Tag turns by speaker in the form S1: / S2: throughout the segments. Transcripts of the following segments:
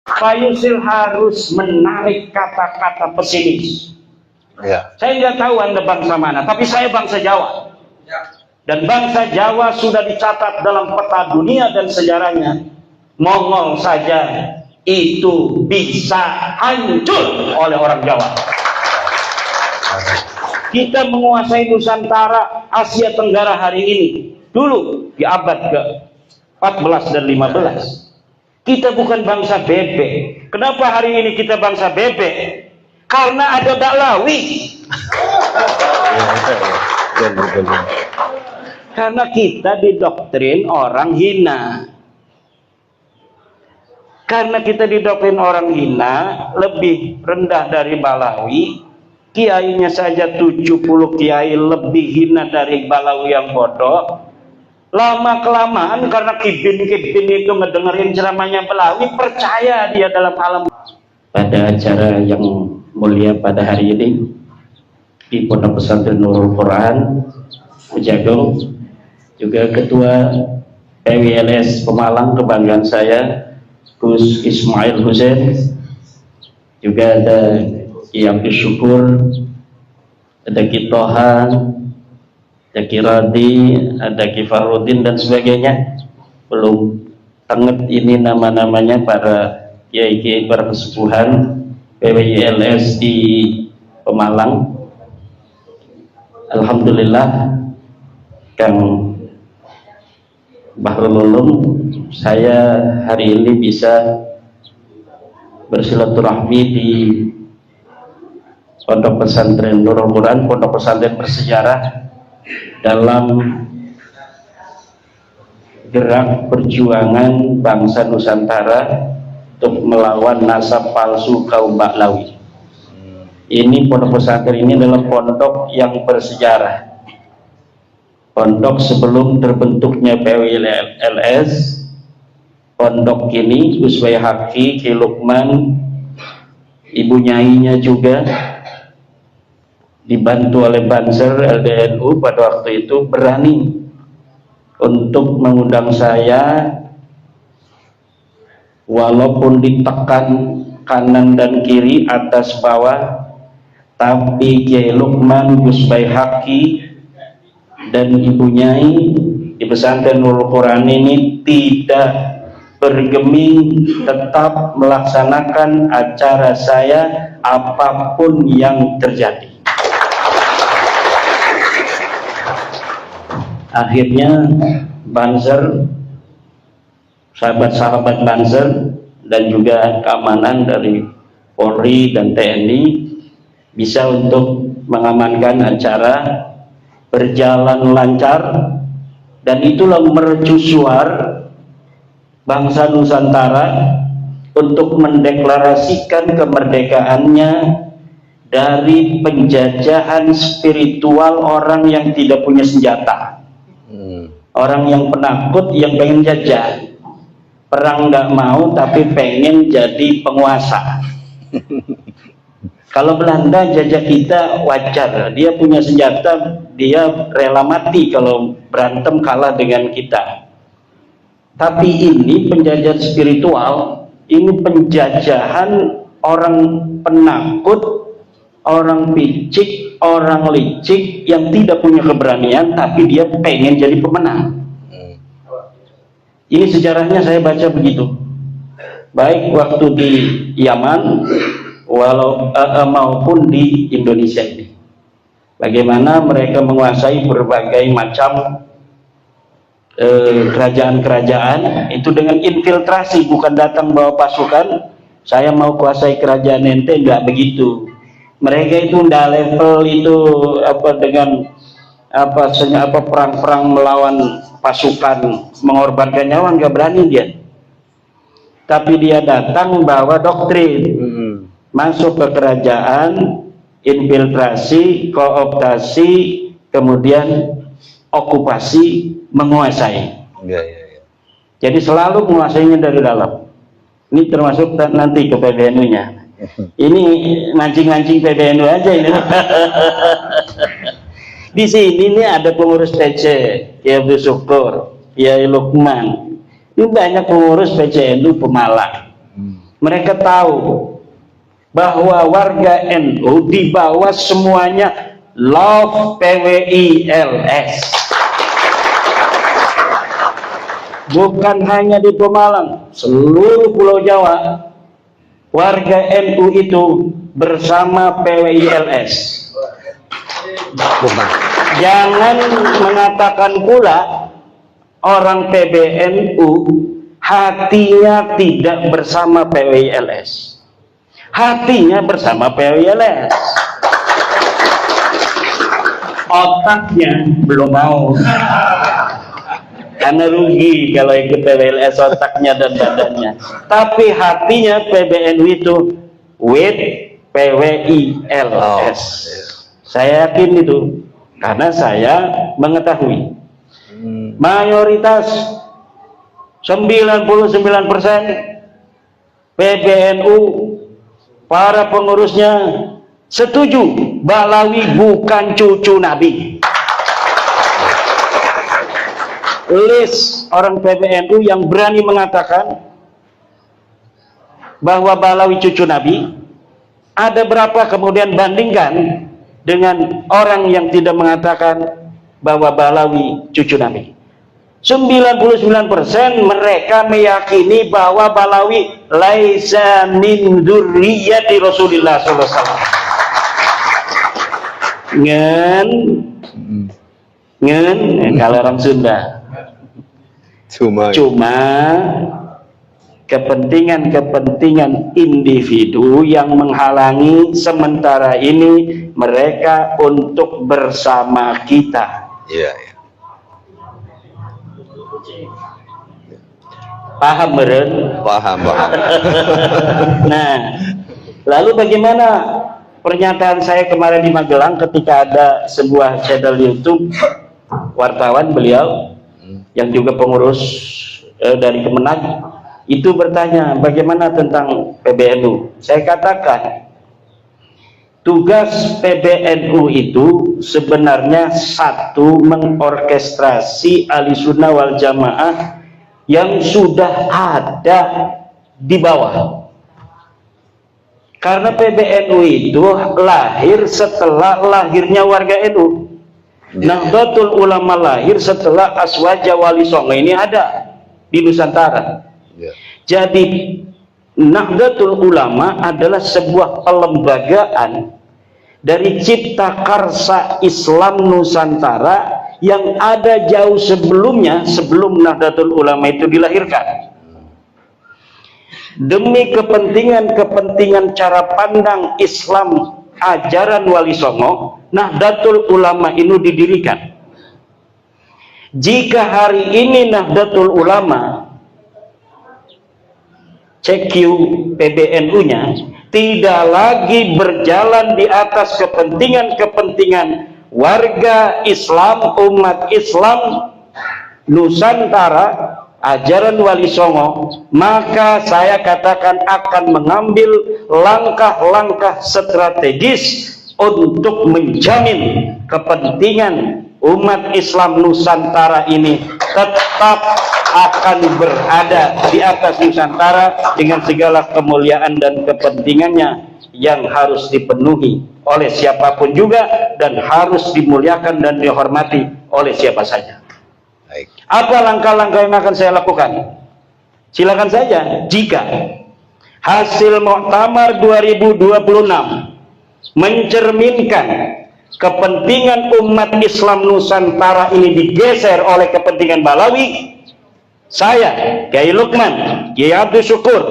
S1: Pak Yusril harus menarik kata-kata pesimis.
S2: Ya.
S1: Saya nggak tahu Anda bangsa mana, tapi saya bangsa Jawa. Dan bangsa Jawa sudah dicatat dalam peta dunia dan sejarahnya. Mongol saja itu bisa hancur oleh orang Jawa. Kita menguasai Nusantara, Asia Tenggara hari ini. Dulu di abad ke-14 dan 15. Kita bukan bangsa bebek. Kenapa hari ini kita bangsa bebek? Karena ada Daklawi. Karena kita didoktrin orang hina. Karena kita didoktrin orang hina, lebih rendah dari Balawi, kiainya saja 70 kiai lebih hina dari Balawi yang bodoh. Lama-kelamaan karena kibin-kibin itu ngedengerin ceramahnya Balawi, percaya dia dalam alam. Pada acara yang mulia pada hari ini di Pondok Pesantren Nurul Quran Jagung, juga Ketua PWLS Pemalang, kebanggaan saya, Gus Ismail Hussein, juga ada Ki Abdul Syukur, ada Ki Tohan, ada Ki Radi, ada Ki Farudin dan sebagainya. Belum tanget ini nama-namanya para kiai-kiai para kesepuhan PWLS di Pemalang. Alhamdulillah, Kang Bahrul Ulum, saya hari ini bisa bersilaturahmi di Pondok Pesantren Nurul Quran, pondok pesantren bersejarah dalam gerak perjuangan bangsa Nusantara untuk melawan nasab palsu kaum Baklawi. Ini pondok pesantren ini adalah pondok yang bersejarah. Pondok sebelum terbentuknya PWLS, pondok ini Gus Baihaqi, Ki Lukman, ibu nyainya juga dibantu oleh Banser LDNU pada waktu itu berani untuk mengundang saya, walaupun ditekan kanan dan kiri, atas bawah, tapi Kiai Lukman, Gus Baihaqi dan ibu nyai di pesantren Nurul Quran ini tidak bergeming, tetap melaksanakan acara saya apapun yang terjadi. Akhirnya Banser, sahabat-sahabat Banser dan juga keamanan dari Polri dan TNI bisa untuk mengamankan acara berjalan lancar, dan itulah mercusuar bangsa Nusantara untuk mendeklarasikan kemerdekaannya dari penjajahan spiritual orang yang tidak punya senjata. Orang yang penakut, yang pengen jajah, perang nggak mau tapi pengen jadi penguasa. Kalau Belanda jajah kita wajar, dia punya senjata, dia rela mati kalau berantem kalah dengan kita. Tapi ini penjajahan spiritual, ini penjajahan orang penakut, orang picik, orang licik yang tidak punya keberanian, tapi dia pengen jadi pemenang. Ini sejarahnya saya baca begitu. Baik waktu di Yaman, maupun di Indonesia ini. Bagaimana mereka menguasai berbagai macam kerajaan-kerajaan itu dengan infiltrasi, bukan datang bawa pasukan, saya mau kuasai kerajaan ente, enggak begitu. Mereka itu enggak level itu dengan perang-perang melawan pasukan, mengorbankan nyawa, enggak berani dia. Tapi dia datang bawa doktrin, masuk ke kerajaan, infiltrasi, kooptasi, kemudian okupasi, menguasai. Jadi selalu menguasainya dari dalam. Ini termasuk nanti ke PBNU-nya. Ini ngancing-ngancing PBNU aja ini. Di sini nih ada pengurus PC, Kiai Abdul Syukur, Kiai Lukman. Ini banyak pengurus PCNU Pemalang. Mereka tahu bahwa warga NU di bawah semuanya love PWILS. Bukan hanya di Pemalang, seluruh Pulau Jawa warga NU itu bersama PWILS. Jangan mengatakan pula orang PBNU hatinya tidak bersama PWILS. Hatinya bersama PWILS, otaknya belum mau. Karena rugi kalau ikut PWILS otaknya dan badannya. Tapi hatinya PBNU itu with PWILS. Saya yakin itu, karena saya mengetahui mayoritas 99% PBNU para pengurusnya setuju Balawi bukan cucu Nabi. List orang PBNU yang berani mengatakan bahwa Balawi cucu Nabi ada berapa, kemudian bandingkan dengan orang yang tidak mengatakan bahwa Balawi cucu Nabi. 99% mereka meyakini bahwa Balawi laisa min dzurriyyati Rasulillah sallallahu alaihi wasallam. Ngen kalau orang Sunda. Cuma kepentingan individu yang menghalangi sementara ini mereka untuk bersama kita. Iya. Paham meren? Paham. Nah, lalu bagaimana pernyataan saya kemarin di Magelang ketika ada sebuah channel YouTube wartawan beliau yang juga pengurus dari Kemenag itu bertanya bagaimana tentang PBNU. Saya katakan tugas PBNU itu sebenarnya satu, mengorkestrasi Ahlussunnah wal Jamaah yang sudah ada di bawah. Karena PBNU itu lahir setelah lahirnya warga NU. Nahdlatul Ulama lahir setelah Aswaja Wali Songo ini ada di Nusantara. Jadi Nahdlatul Ulama adalah sebuah pelembagaan dari Cipta Karsa Islam Nusantara yang ada jauh sebelumnya, sebelum Nahdlatul Ulama itu dilahirkan. Demi kepentingan cara pandang Islam ajaran Wali Songo, Nahdlatul Ulama ini didirikan. Jika hari ini Nahdlatul Ulama CQ PBNU-nya tidak lagi berjalan di atas kepentingan warga Islam, umat Islam Nusantara, ajaran Wali Songo, maka saya katakan akan mengambil langkah-langkah strategis untuk menjamin kepentingan umat Islam Nusantara ini tetap akan berada di atas Nusantara dengan segala kemuliaan dan kepentingannya yang harus dipenuhi oleh siapapun juga dan harus dimuliakan dan dihormati oleh siapa saja. Baik. Apa langkah-langkah yang akan saya lakukan? Silakan saja. Jika hasil Muktamar 2026 mencerminkan kepentingan umat Islam Nusantara ini digeser oleh kepentingan Balawi, saya, Kiai Lukman, Kiai Abdul Syukur,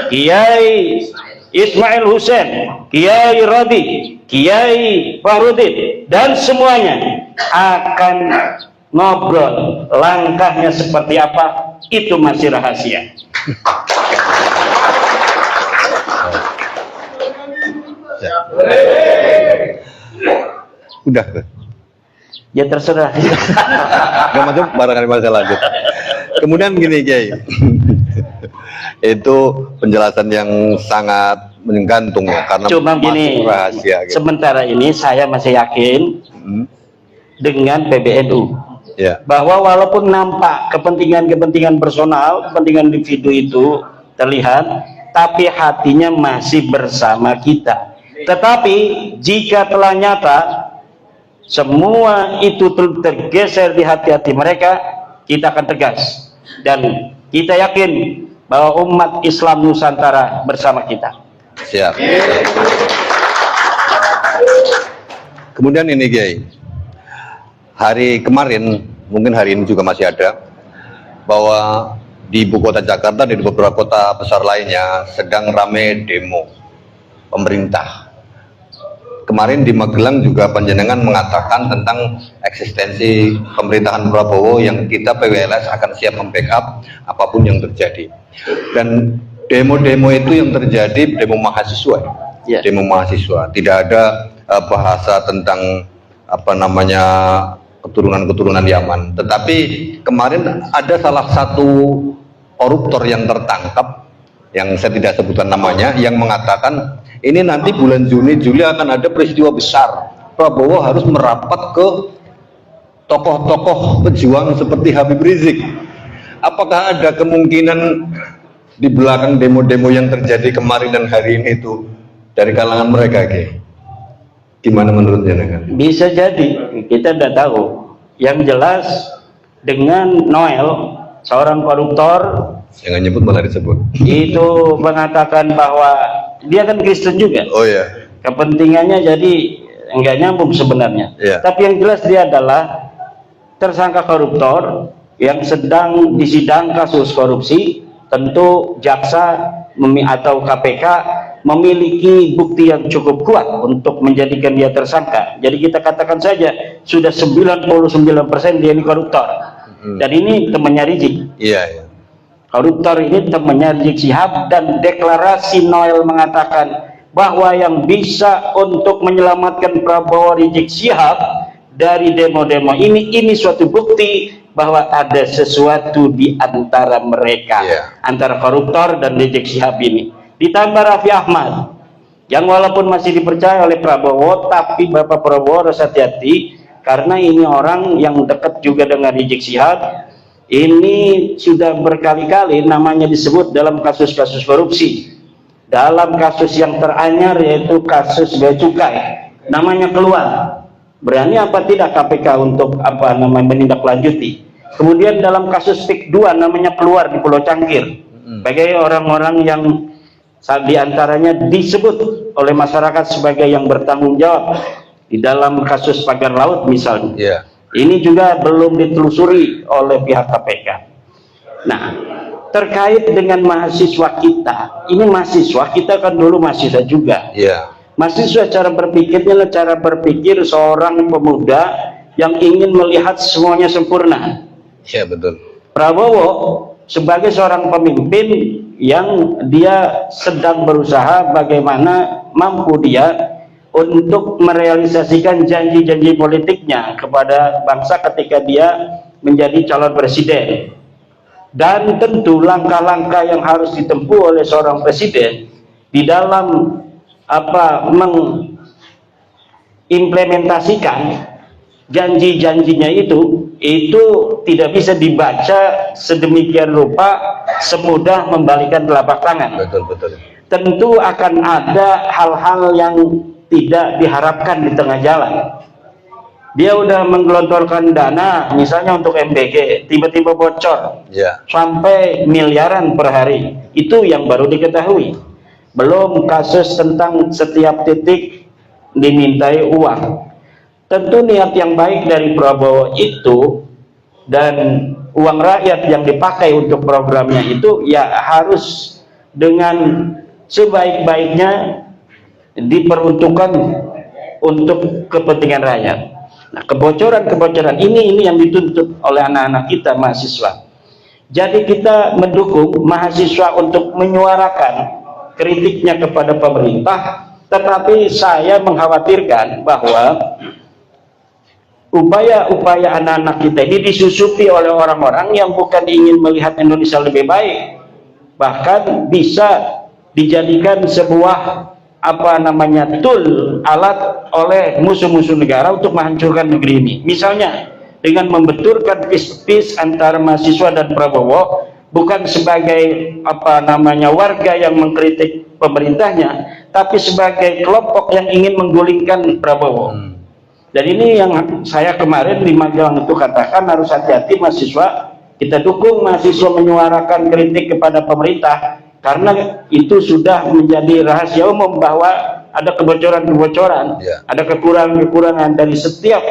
S1: Kiai Ismail Hussein, Kiai Rodi, Kiai Fahrudin, dan semuanya akan ngobrol langkahnya seperti apa, itu masih rahasia.
S2: Udah.
S1: Ya terserah.
S2: Gak masuk barangkali masa lanjut. Kemudian begini Kiai, itu penjelasan yang sangat menggantung ya, karena
S1: cuma gini,
S2: rahasia. Gitu.
S1: Sementara ini saya masih yakin dengan PBNU, bahwa walaupun nampak kepentingan personal, kepentingan individu itu terlihat, tapi hatinya masih bersama kita. Tetapi jika telah nyata semua itu tergeser di hati-hati mereka, kita akan tegas dan kita yakin bahwa umat Islam Nusantara bersama kita.
S2: Siap. Kemudian ini Kiai, hari kemarin, mungkin hari ini juga masih ada, bahwa di ibu kota Jakarta dan di beberapa kota besar lainnya sedang rame demo pemerintah. Kemarin di Magelang juga panjenengan mengatakan tentang eksistensi pemerintahan Prabowo yang kita PWLS akan siap membackup apapun yang terjadi. Dan demo-demo itu yang terjadi demo mahasiswa, demo mahasiswa. Tidak ada bahasa tentang apa namanya keturunan-keturunan Yaman. Tetapi kemarin ada salah satu koruptor yang tertangkap, yang saya tidak sebutkan namanya, yang mengatakan ini nanti bulan Juni Juli akan ada peristiwa besar. Prabowo harus merapat ke tokoh-tokoh pejuang seperti Habib Rizik. Apakah ada kemungkinan di belakang demo-demo yang terjadi kemarin dan hari ini itu dari kalangan mereka, Ki? Gimana menurut jenengan?
S1: Bisa jadi, kita tidak tahu. Yang jelas dengan Noel, seorang koruptor,
S2: jangan nyebut malah disebut,
S1: itu mengatakan bahwa dia kan Kristen juga.
S2: Oh ya.
S1: Kepentingannya jadi enggak nyambung sebenarnya. Tapi yang jelas dia adalah tersangka koruptor yang sedang disidang kasus korupsi. Tentu jaksa atau KPK memiliki bukti yang cukup kuat untuk menjadikan dia tersangka. Jadi kita katakan saja sudah 99% dia ini koruptor. Dan ini temannya Rizik.
S2: Iya.
S1: Koruptor ini temannya Rizik Syihab, dan deklarasi Noel mengatakan bahwa yang bisa untuk menyelamatkan Prabowo Rizik Syihab dari demo-demo ini suatu bukti bahwa ada sesuatu di antara mereka, antara koruptor dan Rizik Syihab ini. Ditambah Raffi Ahmad yang walaupun masih dipercaya oleh Prabowo, tapi Bapak Prabowo harus hati-hati karena ini orang yang dekat juga dengan Rizik Syihab. Ini sudah berkali-kali namanya disebut dalam kasus-kasus korupsi. Dalam kasus yang teranyar yaitu kasus bea cukai, namanya keluar. Berani apa tidak KPK untuk menindaklanjuti? Kemudian dalam kasus PIK 2 namanya keluar di Pulau Cangkir. Sebagai orang-orang yang diantaranya disebut oleh masyarakat sebagai yang bertanggung jawab di dalam kasus pagar laut misalnya. Ini juga belum ditelusuri oleh pihak KPK. Nah, terkait dengan mahasiswa kita, ini mahasiswa kita kan dulu mahasiswa juga. Mahasiswa cara berpikirnya cara berpikir seorang pemuda yang ingin melihat semuanya sempurna.
S2: Betul.
S1: Prabowo sebagai seorang pemimpin yang dia sedang berusaha bagaimana mampu dia untuk merealisasikan janji-janji politiknya kepada bangsa ketika dia menjadi calon presiden. Dan tentu langkah-langkah yang harus ditempuh oleh seorang presiden di dalam mengimplementasikan janji-janjinya itu tidak bisa dibaca sedemikian rupa semudah membalikan telapak tangan.
S2: Betul.
S1: Tentu akan ada hal-hal yang tidak diharapkan di tengah jalan. Dia udah menggelontorkan dana misalnya untuk MBG, tiba-tiba bocor sampai miliaran per hari. Itu yang baru diketahui. Belum kasus tentang setiap titik dimintai uang. Tentu niat yang baik dari Prabowo itu dan uang rakyat yang dipakai untuk programnya itu ya harus dengan sebaik-baiknya diperuntukkan untuk kepentingan rakyat. Nah, kebocoran-kebocoran ini yang dituntut oleh anak-anak kita mahasiswa. Jadi kita mendukung mahasiswa untuk menyuarakan kritiknya kepada pemerintah, tetapi saya mengkhawatirkan bahwa upaya-upaya anak-anak kita ini disusupi oleh orang-orang yang bukan ingin melihat Indonesia lebih baik, bahkan bisa dijadikan sebuah tool alat oleh musuh-musuh negara untuk menghancurkan negeri ini. Misalnya dengan membenturkan peace antara mahasiswa dan Prabowo, bukan sebagai warga yang mengkritik pemerintahnya, tapi sebagai kelompok yang ingin menggulingkan Prabowo. Dan ini yang saya kemarin di Magelang itu katakan, harus hati-hati mahasiswa, kita dukung mahasiswa menyuarakan kritik kepada pemerintah, karena itu sudah menjadi rahasia umum bahwa ada kebocoran-kebocoran, ada kekurangan-kekurangan dari setiap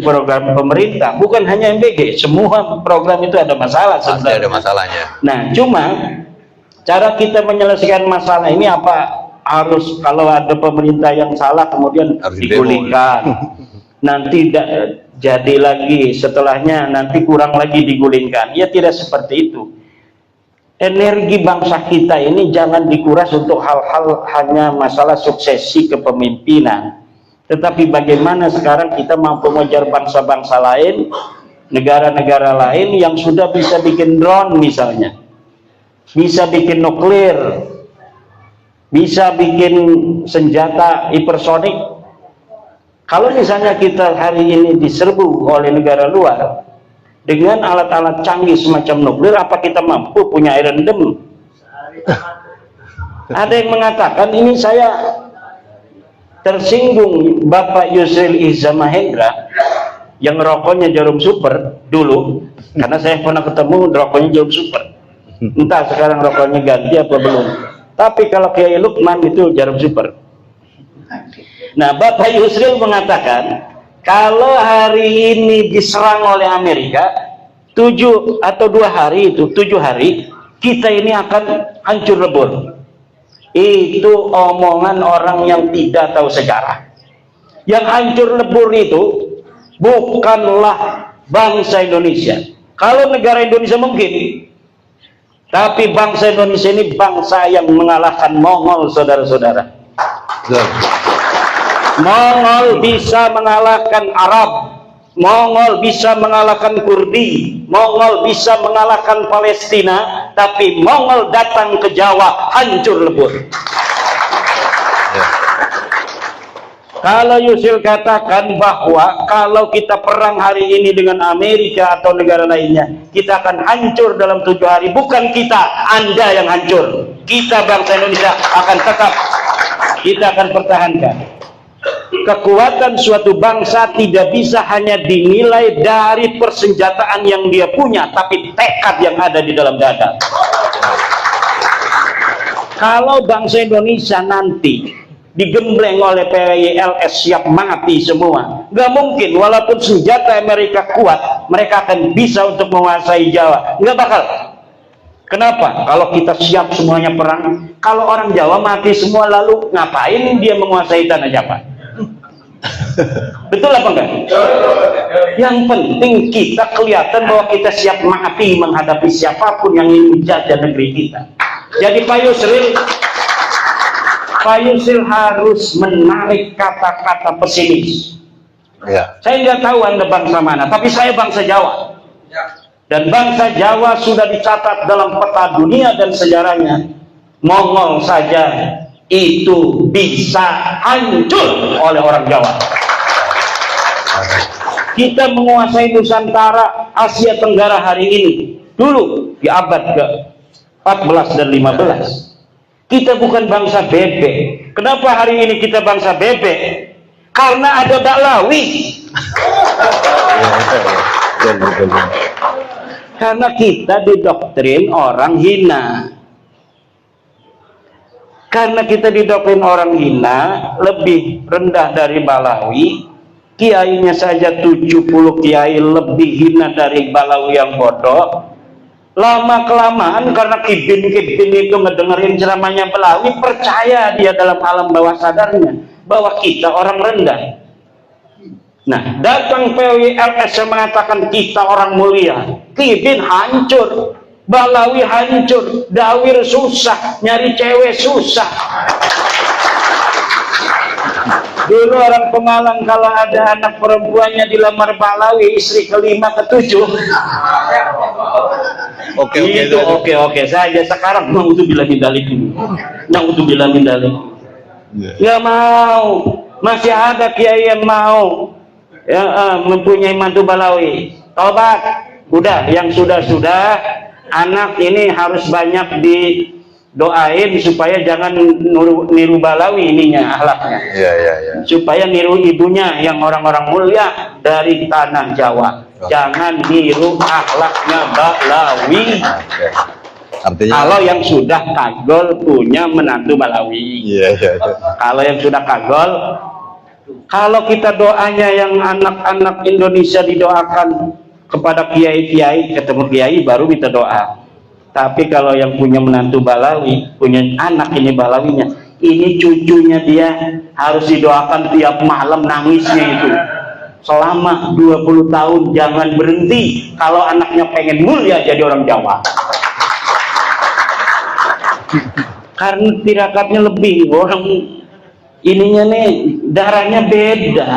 S1: program pemerintah. Bukan hanya MBG, semua program itu ada masalah sebenarnya.
S2: Pasti ada masalahnya. Nah,
S1: cuma cara kita menyelesaikan masalah ini apa? Harus kalau ada pemerintah yang salah kemudian digulingkan, nanti jadi lagi setelahnya nanti kurang lagi digulingkan. Ya tidak seperti itu. Energi bangsa kita ini jangan dikuras untuk hal-hal hanya masalah suksesi kepemimpinan, tetapi bagaimana sekarang kita mampu mengejar bangsa-bangsa lain, negara-negara lain yang sudah bisa bikin drone misalnya, bisa bikin nuklir, bisa bikin senjata hipersonik. Kalau misalnya kita hari ini diserbu oleh negara luar dengan alat-alat canggih semacam nuklir, apa kita mampu punya Iron Dome? Ada yang mengatakan, ini saya tersinggung Bapak Yusril Iza Mahendra yang rokoknya Jarum Super dulu, karena saya pernah ketemu rokoknya Jarum Super. Entah sekarang rokoknya ganti apa belum. Tapi kalau Kiai Lukman itu Jarum Super. Nah, Bapak Yusril mengatakan, kalau hari ini diserang oleh Amerika 7 atau 2 hari itu 7 hari, kita ini akan hancur lebur. Itu omongan orang yang tidak tahu sejarah. Yang hancur lebur itu bukanlah bangsa Indonesia. Kalau negara Indonesia mungkin, tapi bangsa Indonesia ini bangsa yang mengalahkan Mongol, saudara-saudara. Mongol bisa mengalahkan Arab, Mongol bisa mengalahkan Kurdi, Mongol bisa mengalahkan Palestina, tapi Mongol datang ke Jawa hancur lebur. Kalau Yusril katakan bahwa kalau kita perang hari ini dengan Amerika atau negara lainnya, kita akan hancur dalam 7 hari. Bukan kita, Anda yang hancur. Kita bangsa Indonesia akan tetap, kita akan pertahankan. Kekuatan suatu bangsa tidak bisa hanya dinilai dari persenjataan yang dia punya, tapi tekad yang ada di dalam dada. Kalau bangsa Indonesia nanti digembleng oleh PYLS siap mati semua, nggak mungkin. Walaupun senjata Amerika kuat, mereka akan bisa untuk menguasai Jawa. Nggak bakal. Kenapa? Kalau kita siap semuanya perang, kalau orang Jawa mati semua, lalu ngapain dia menguasai tanah Jawa? Betul apa enggak? Yang penting kita kelihatan bahwa kita siap mati menghadapi siapapun yang ingin menjajah negeri kita. Jadi Pak Yusril harus menarik kata-kata pesimis. Saya nggak tahu Anda bangsa mana, tapi saya bangsa Jawa. Dan bangsa Jawa sudah dicatat dalam peta dunia dan sejarahnya. Mongol saja itu bisa hancur oleh orang Jawa. Kita menguasai Nusantara, Asia Tenggara hari ini. Dulu di abad ke-14 dan 15. Kita bukan bangsa bebek. Kenapa hari ini kita bangsa bebek? Karena ada Baklawi. Karena kita didoktrin orang hina. Karena kita didoktrin orang hina, lebih rendah dari Balawi, kiainya saja 70 kiai lebih hina dari Balawi yang bodoh. Lama-kelamaan karena kibin-kibin itu ngedengerin ceramahnya Balawi, percaya dia dalam alam bawah sadarnya bahwa kita orang rendah. Nah, datang PYLS yang mengatakan kita orang mulia, kibin hancur, Balawi hancur, Dawir susah, nyari cewek susah. Dulu orang Pemalang kalau ada anak perempuannya dilamar Balawi, istri kelima ketujuh. Oke saja. Sekarang mau untuk bilangin dalik ini, yang untuk bilangin dalik, nggak mau. Masih ada kiai yang mau mempunyai mantu Balawi. Tobat, Udah, yang sudah-sudah, anak ini harus banyak didoain supaya jangan niru Balawi ininya, akhlaknya.
S2: Iya, iya, iya.
S1: Supaya niru ibunya yang orang-orang mulia dari tanah Jawa. Jangan niru akhlaknya Balawi.
S2: Oke. Artinya
S1: Kalau yang sudah kagol punya menantu Balawi.
S2: iya, iya, iya.
S1: Kalau yang sudah kagol, kalau kita doanya yang anak-anak Indonesia didoakan kepada kiai-kiai, ketemu kiai baru kita doa. Tapi kalau yang punya menantu Balawi, punya anak ini Balawinya, ini cucunya dia harus didoakan tiap malam, nangisnya itu selama 20 tahun, jangan berhenti kalau anaknya pengen mulia jadi orang Jawa. Karena tirakatnya lebih, orang ininya nih darahnya beda,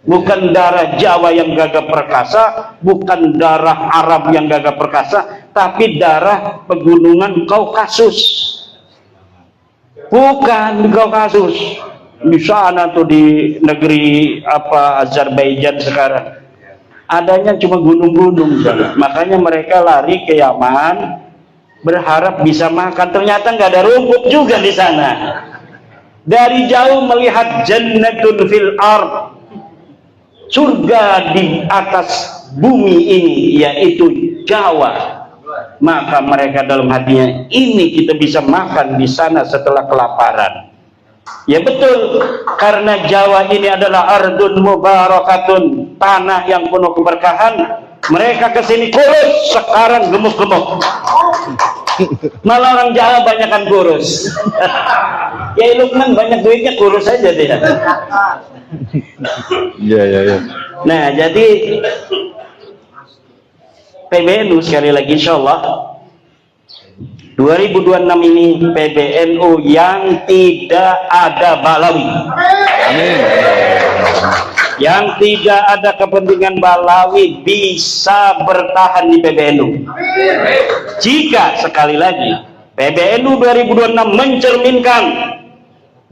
S1: bukan darah Jawa yang gagah perkasa, bukan darah Arab yang gagah perkasa, tapi darah pegunungan Kaukasus. Bukan di Kaukasus, di sana tuh di negeri apa Azerbaijan sekarang adanya cuma gunung-gunung, makanya mereka lari ke Yaman berharap bisa makan, ternyata nggak ada rumput juga di sana. Dari jauh melihat jannatun fil ard, surga di atas bumi ini, yaitu Jawa. Maka mereka dalam hatinya, ini kita bisa makan di sana setelah kelaparan. Ya betul, karena Jawa ini adalah ardun mubarakatun, tanah yang penuh keberkahan. Mereka kesini kurus, sekarang gemuk-gemuk. Malah orang Jawa banyakan kurus. Ya Lukman banyak duitnya, kurus aja dia.
S2: Iya, iya, iya.
S1: Nah, jadi PBNU sekali lagi insya Allah 2026 ini PBNU yang tidak ada Balawi.
S2: Amin.
S1: Yang tidak ada kepentingan Balawi bisa bertahan di PBNU. Jika sekali lagi PBNU 2026 mencerminkan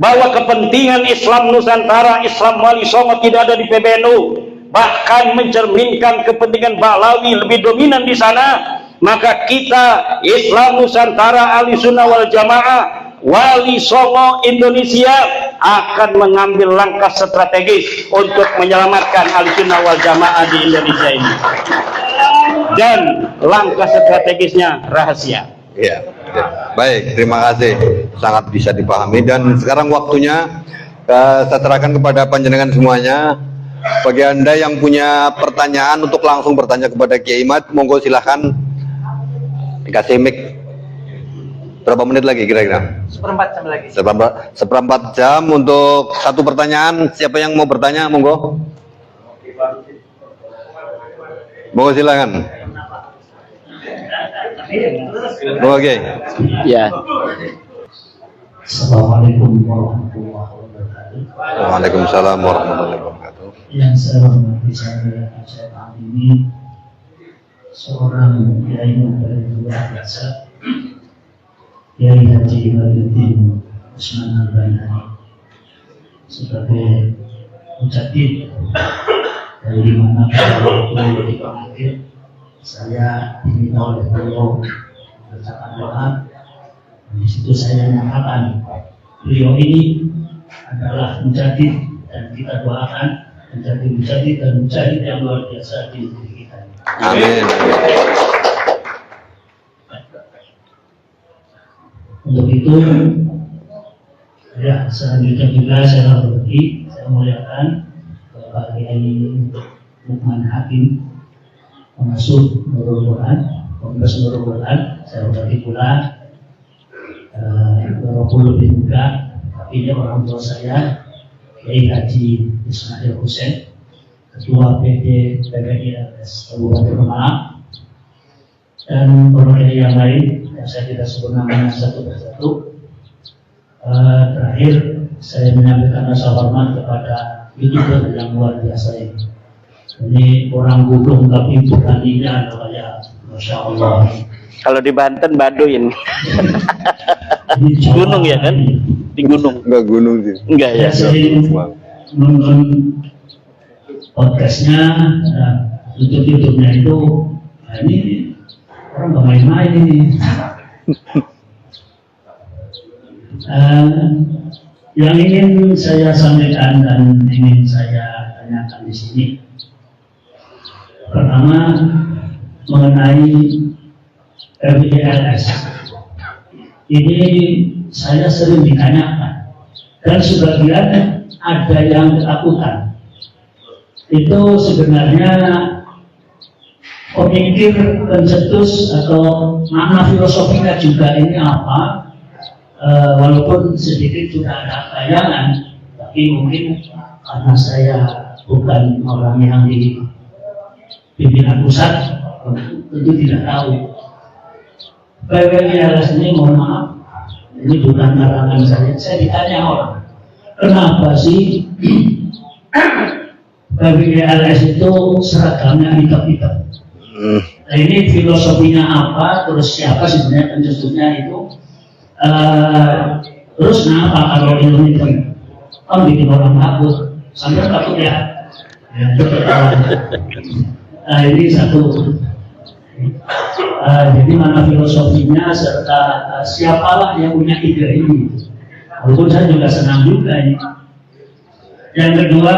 S1: bahwa kepentingan Islam Nusantara, Islam Wali Songo tidak ada di PBNU, bahkan mencerminkan kepentingan Balawi lebih dominan di sana, maka kita Islam Nusantara Ahli Sunnah wal Jamaah Wali Songo Indonesia akan mengambil langkah strategis untuk menyelamatkan Ahli Sunnah wal Jamaah di Indonesia ini, dan langkah strategisnya rahasia.
S2: Iya, iya. Baik, terima kasih, sangat bisa dipahami. Dan sekarang waktunya saya serahkan kepada panjenengan semuanya. Bagi Anda yang punya pertanyaan untuk langsung bertanya kepada Kiai Imad, monggo silahkan dikasih mic. Berapa menit lagi kira-kira?
S3: Seperempat jam lagi.
S2: Seperempat jam untuk satu pertanyaan. Siapa yang mau bertanya, monggo. Monggo silakan. Oke.
S1: Ya.
S4: Assalamualaikum warahmatullahi wabarakatuh.
S2: Waalaikumsalam warahmatullahi wabarakatuh.
S4: Yang saya hormati saya Pak ini seorang kiai yang luar biasa, Kiai Haji Imaduddin Usman Al-Banani, sebagai mujadid dari mana pada waktu dipanggil saya diminta oleh beliau membacakan doa. Di situ saya nyatakan beliau ini adalah mujadid, dan kita doakan menjadi mujadid dan mujahid yang luar biasa di negeri kita.
S2: Amin.
S4: Untuk itu, ya selanjutnya juga saya hormati, saya muliakan Bapak Kiai Lukman Hakim, pengasuh Nurul Quran, Pengurus Nurul Quran. Saya hormati pula walaupun lebih muda, tapi dia orang tua saya, Kiai Haji Ismail Hussein, Ketua PD PPILS Kabupaten Malang, dan para kiai yang lain yang saya tidak sebut namanya satu persatu. Terakhir, saya menyampaikan rasa hormat kepada YouTuber yang luar biasa ini. Ini orang gunung tapi bukan lidah, kayak Masya Allah.
S1: Kalau di Banten Baduin. Gunung ya kan? Di gunung.
S2: Enggak gunung sih.
S1: Enggak ya.
S4: Saya sering nonton podcastnya, YouTube-nya itu Nah, ini orang bermain-main ini. Yang ingin saya sampaikan dan ingin saya tanyakan di sini, pertama mengenai RBLS. Ini saya sering ditanyakan dan sebagian ada yang ketakutan. Itu sebenarnya pemikir pencetus atau makna filosofinya juga ini apa? Walaupun sedikit sudah ada bayangan, tapi mungkin karena saya bukan orang yang di pimpinan pusat, tentu tidak tahu. PWLS ini, mohon maaf, ini bukan karangan saya ditanya orang, kenapa sih PWLS itu seragamnya hitam-hitam? Nah, ini filosofinya apa, terus siapa sebenarnya pencetusnya itu? Terus kenapa kalau Indonesia kan bikin orang takut, sampai takut ya? Nah, ini satu. Jadi mana filosofinya serta siapalah yang punya ide ini? Walaupun saya juga senang juga ini. Yang kedua,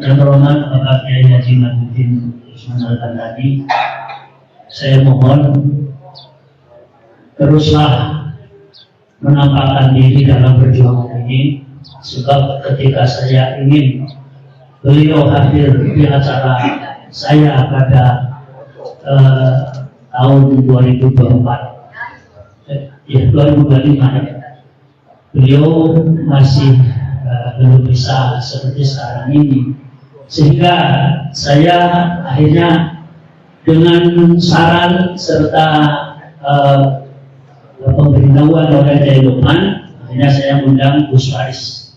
S4: yang terhormat Bapak Kiai Haji Madudin Usman tadi, saya mohon teruslah menampakkan diri dalam perjuangan ini, sebab ketika saya ingin beliau hadir di acara saya pada tahun 2024 ya 2025 beliau masih belum bisa seperti sekarang ini, sehingga saya akhirnya dengan saran serta pemberitahuan oleh Kiai Lukman, akhirnya saya mengundang Gus Faris.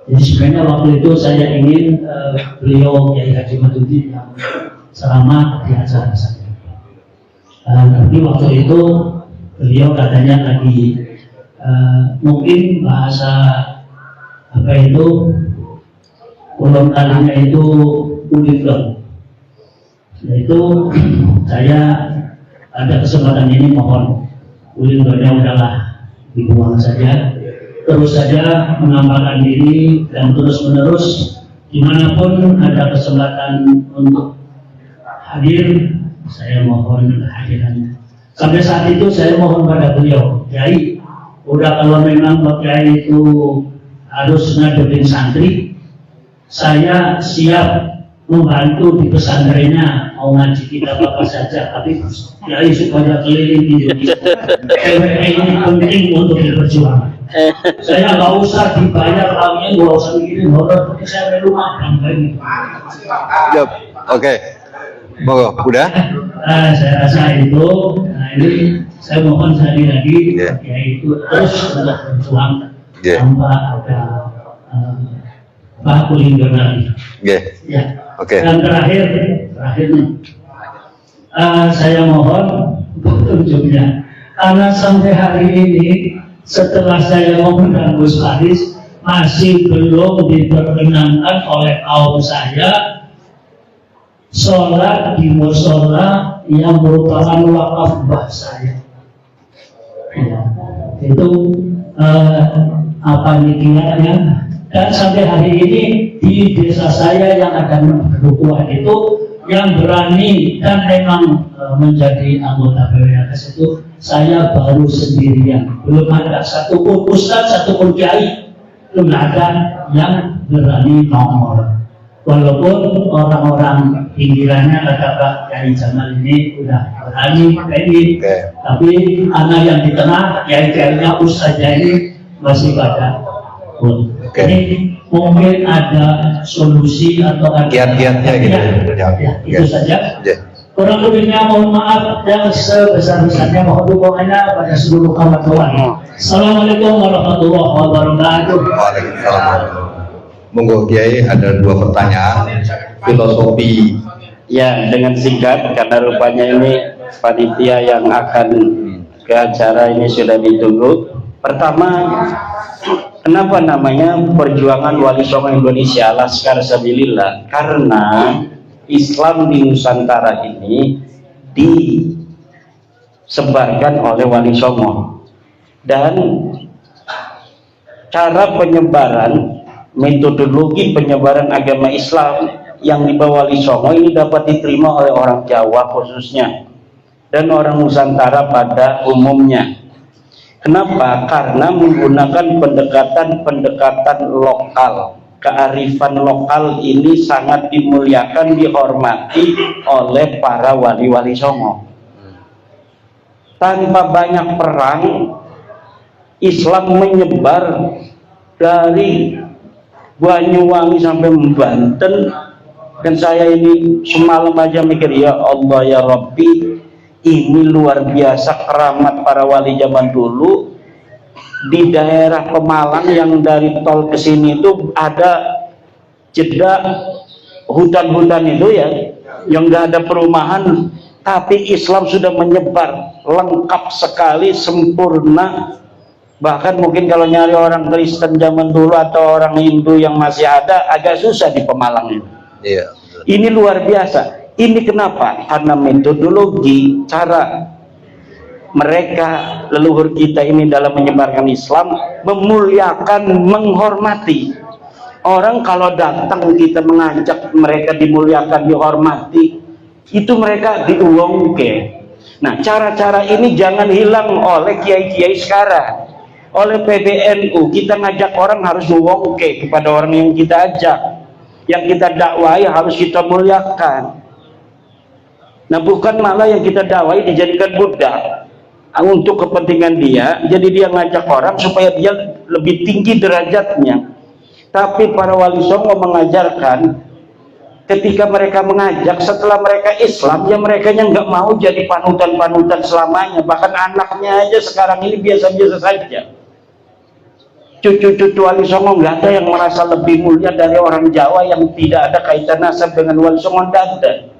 S4: Jadi sebenarnya waktu itu saya ingin beliau Kiai Haji Madudin yang ceramah di acara saya. Tapi waktu itu beliau katanya lagi mungkin bahasa apa itu ulang kalinya itu ulitlon. Nah, itu saya ada kesempatan ini mohon ulitlonnya udahlah dibuang saja, terus saja menampakkan diri dan terus menerus dimanapun ada kesempatan untuk hadir, saya mohon kehadirannya. Sampai saat itu saya mohon pada beliau, Kiai, udah kalau memang Pak Kiai itu harus ngadepin santri, saya siap membantu di pesantrennya, mau ngaji kita apa saja, tapi Kiai supaya keliling Indonesia. ini penting untuk diperjuangkan. Saya nggak usah dibayar kalian, nggak usah mikirin honor, tapi saya perlu makan kayak gitu.
S2: Oke. Monggo, udah?
S4: Saya rasa itu, nah ini saya mohon sekali lagi, yaitu terus untuk berjuang tanpa ada kulinder lagi. Ya.
S2: Oke.
S4: Dan terakhir nih, saya mohon petunjuknya, karena sampai hari ini setelah saya mengundang Gus Faris masih belum diperkenankan oleh kaum saya sholat di musola yang merupakan wakaf bah saya. Ya, itu apa niatnya? Dan sampai hari ini di desa saya yang ada kedukuhan itu yang berani dan memang menjadi anggota PWLS itu saya baru sendirian, belum ada satupun ustadz, satupun kiai, belum ada yang berani nomor. Walaupun orang-orang pinggirannya kata Pak Kiai Jamal ini udah berani ini, tapi anak yang di tengah kiai-kiainya ustadznya ini masih pada pun. Ini mungkin ada solusi atau ada
S2: kiat-kiatnya gitu.
S4: Itu saja. Kurang lebihnya mohon maaf, yang sebesar-besarnya mohon dukungannya pada seluruh kawan-kawan. Assalamualaikum warahmatullahi wabarakatuh.
S2: Waalaikumsalam. Monggo Kiai, ada dua pertanyaan filosofi.
S1: Ya, dengan singkat karena rupanya ini panitia yang akan ke acara ini sudah ditunggu. Pertama, kenapa namanya Perjuangan Wali Songo Indonesia Laskar Sabilillah? Karena Islam di Nusantara ini disebarkan oleh Wali Songo. Dan cara penyebaran, metodologi penyebaran agama Islam yang dibawa Wali Songo ini dapat diterima oleh orang Jawa khususnya dan orang Nusantara pada umumnya. Kenapa? Karena menggunakan pendekatan lokal. Kearifan lokal ini sangat dimuliakan, dihormati oleh para wali-wali Songo. Tanpa banyak perang, Islam menyebar dari Banyuwangi sampai Banten. Dan saya ini semalam aja mikir, ya Allah ya Rabbi, ini luar biasa keramat para wali zaman dulu. Di daerah Pemalang yang dari tol ke sini itu ada jeda hutan-hutan itu ya, yang nggak ada perumahan, tapi Islam sudah menyebar lengkap sekali, sempurna. Bahkan mungkin kalau nyari orang Kristen zaman dulu atau orang Hindu yang masih ada, agak susah di Pemalang ini.
S2: Iya.
S1: Ini luar biasa. Ini kenapa? Karena metodologi, cara mereka leluhur kita ini dalam menyebarkan Islam, memuliakan, menghormati. Orang kalau datang kita mengajak mereka dimuliakan, dihormati, itu mereka diuwongke. Nah, cara-cara ini jangan hilang oleh kiai-kiai sekarang. Oleh PBNU, kita ngajak orang harus uwongke kepada orang yang kita ajak. Yang kita dakwai harus kita muliakan. Nah, bukan malah yang kita dakwai dijadikan budak untuk kepentingan dia, jadi dia ngajak orang supaya dia lebih tinggi derajatnya. Tapi para wali Songo mengajarkan, ketika mereka mengajak, setelah mereka Islam, ya mereka yang nggak mau jadi panutan-panutan selamanya. Bahkan anaknya aja sekarang ini biasa-biasa saja. Cucu-cucu wali Songo nggak ada yang merasa lebih mulia dari orang Jawa yang tidak ada kaitan nasab dengan wali Songo, nggak ada.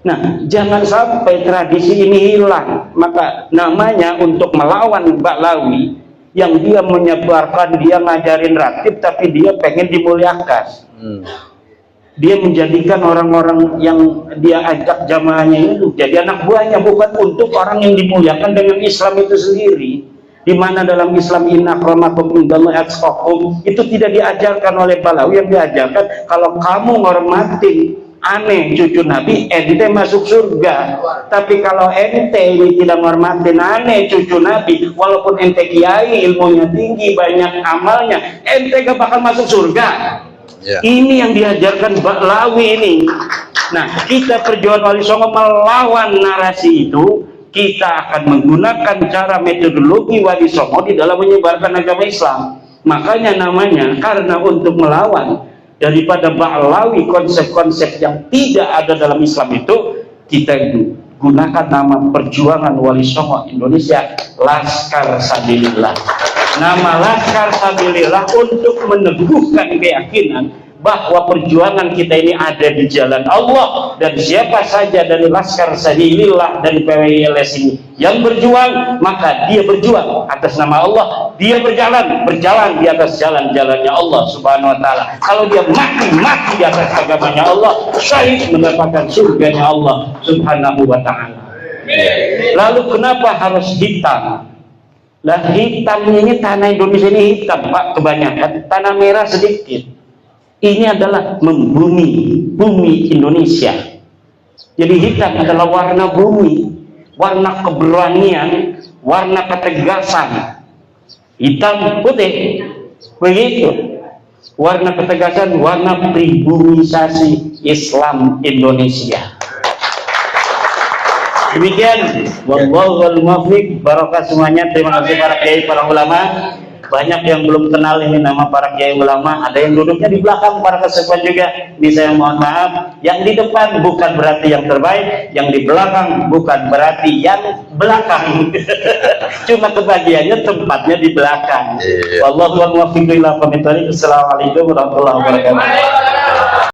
S1: Nah, jangan sampai tradisi ini hilang. Maka namanya untuk melawan Baklawi yang dia menyebarkan, dia ngajarin ratib, tapi dia pengen dimuliakan. Dia menjadikan orang-orang yang dia ajak jamaahnya itu jadi anak buahnya, bukan untuk orang yang dimuliakan dengan Islam itu sendiri. Di mana dalam Islam inna akramakum indallahi atqakum itu tidak diajarkan oleh Baklawi. Yang diajarkan, kalau kamu ngormatin aneh cucu Nabi, ente masuk surga. Tapi kalau ente ini tidak menghormatin aneh cucu Nabi, walaupun ente kiai, ilmunya tinggi, banyak amalnya, ente gak bakal masuk surga. Ini yang diajarkan Baklawi ini. Nah, kita perjuangan Wali Songo melawan narasi itu. Kita akan menggunakan cara metodologi Wali Songo di dalam menyebarkan agama Islam. Makanya namanya, karena untuk melawan daripada Baklawi, konsep-konsep yang tidak ada dalam Islam itu, kita gunakan nama perjuangan Wali Songo Indonesia, Laskar Sabilillah. Nama Laskar Sabilillah untuk meneguhkan keyakinan bahwa perjuangan kita ini ada di jalan Allah, dan siapa saja dari Laskar Sabilillah dari PWILS ini yang berjuang, maka dia berjuang atas nama Allah, dia berjalan di atas jalan-jalannya Allah Subhanahu wa Ta'ala. Kalau dia mati di atas agamanya Allah, syahid mendapatkan surganya Allah Subhanahu wa Ta'ala. Lalu kenapa harus hitam? Lah, hitamnya ini tanah Indonesia ini hitam, Pak, kebanyakan. Tanah merah sedikit. Ini adalah bumi Indonesia. Jadi hitam adalah warna bumi, warna keberanian, warna ketegasan. Hitam putih, begitu. Warna ketegasan, warna pribumisasi Islam Indonesia. Demikian, wallahul muwaffiq. Barokah semuanya. Terima kasih para kiai, para ulama. Banyak yang belum kenal ini nama para kiai ulama. Ada yang duduknya di belakang, para kesepuan juga. Ini saya mohon maaf. Yang di depan bukan berarti yang terbaik, yang di belakang bukan berarti yang belakang. Cuma kebagiannya tempatnya di belakang. Wallahul muwaffiq ila aqwamit thoriq. Assalamualaikum warahmatullahi wabarakatuh.